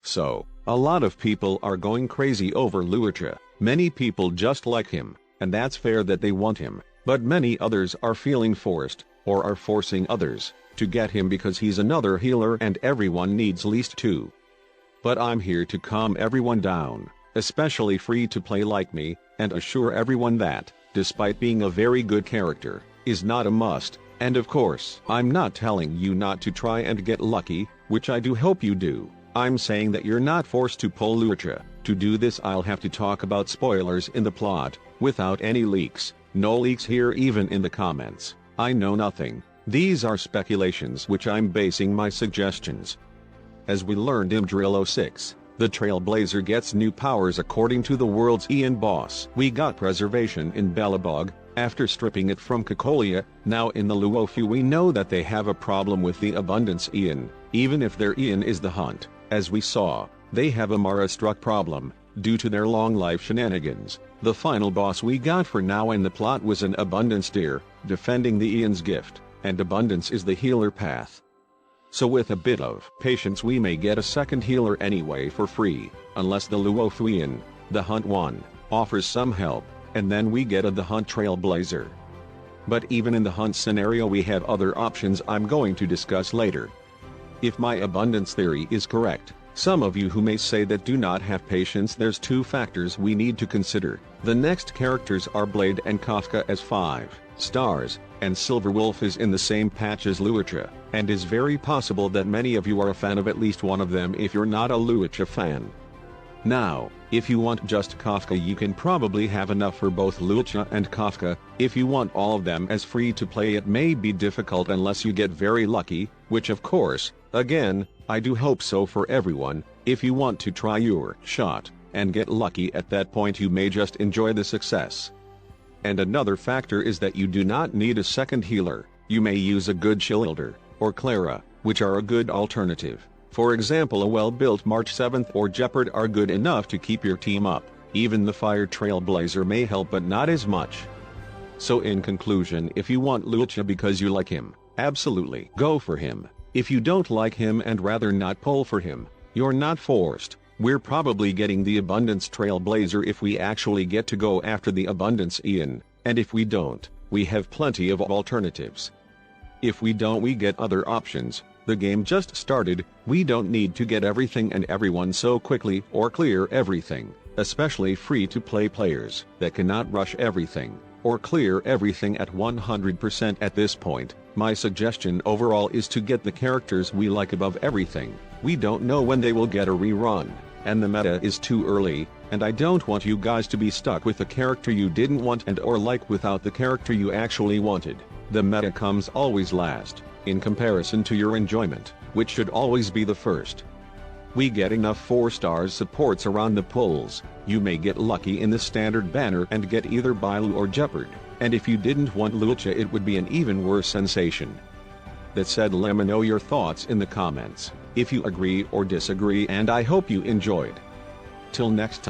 So, a lot of people are going crazy over Luocha. Many people just like him, and that's fair that they want him, but many others are feeling forced, or are forcing others, to get him because he's another healer and everyone needs least two. But I'm here to calm everyone down, especially free-to-play like me, and assure everyone that, despite being a very good character, is not a must, and of course, I'm not telling you not to try and get lucky, which I do hope you do. I'm saying that you're not forced to pull Luocha. To do this I'll have to talk about spoilers in the plot, without any leaks. No leaks here even in the comments. I know nothing. These are speculations which I'm basing my suggestions. As we learned in Drill 06, the Trailblazer gets new powers according to the world's Ian boss. We got preservation in Belobog, after stripping it from Cocolia. Now in the Luofu we know that they have a problem with the Abundance Ian, even if their Ian is the Hunt. As we saw, they have a Mara-struck problem, due to their long life shenanigans. The final boss we got for now in the plot was an Abundance Deer, defending the Ian's gift, and Abundance is the healer path. So with a bit of patience we may get a second healer anyway for free, unless the Luofu Ian, the Hunt one, offers some help, and then we get the Hunt Trailblazer. But even in the Hunt scenario we have other options I'm going to discuss later. If my abundance theory is correct, some of you who may say that do not have patience, there's two factors we need to consider. The next characters are Blade and Kafka as 5 stars, and Silverwolf is in the same patch as Luocha, and is very possible that many of you are a fan of at least one of them if you're not a Luocha fan. Now, if you want just Kafka you can probably have enough for both Luocha and Kafka. If you want all of them as free to play it may be difficult unless you get very lucky, which of course, again, I do hope so for everyone. If you want to try your shot, and get lucky at that point you may just enjoy the success. And another factor is that you do not need a second healer. You may use a good Shieldar, or Clara, which are a good alternative. For example, a well-built March 7th or Jeopard are good enough to keep your team up. Even the Fire Trailblazer may help but not as much. So in conclusion, if you want Luocha because you like him, absolutely go for him. If you don't like him and rather not pull for him, you're not forced. We're probably getting the Abundance Trailblazer if we actually get to go after the Abundance Ian, and if we don't, we have plenty of alternatives. If we don't we get other options. The game just started, we don't need to get everything and everyone so quickly or clear everything, especially free-to-play players that cannot rush everything, or clear everything at 100% at this point. My suggestion overall is to get the characters we like above everything. We don't know when they will get a rerun, and the meta is too early, and I don't want you guys to be stuck with the character you didn't want and or like without the character you actually wanted. The meta comes always last, in comparison to your enjoyment, which should always be the first. We get enough 4-star supports around the pulls. You may get lucky in the standard banner and get either Bailu or Jeopard, and if you didn't want Luocha it would be an even worse sensation. That said, let me know your thoughts in the comments, if you agree or disagree, and I hope you enjoyed. Till next time.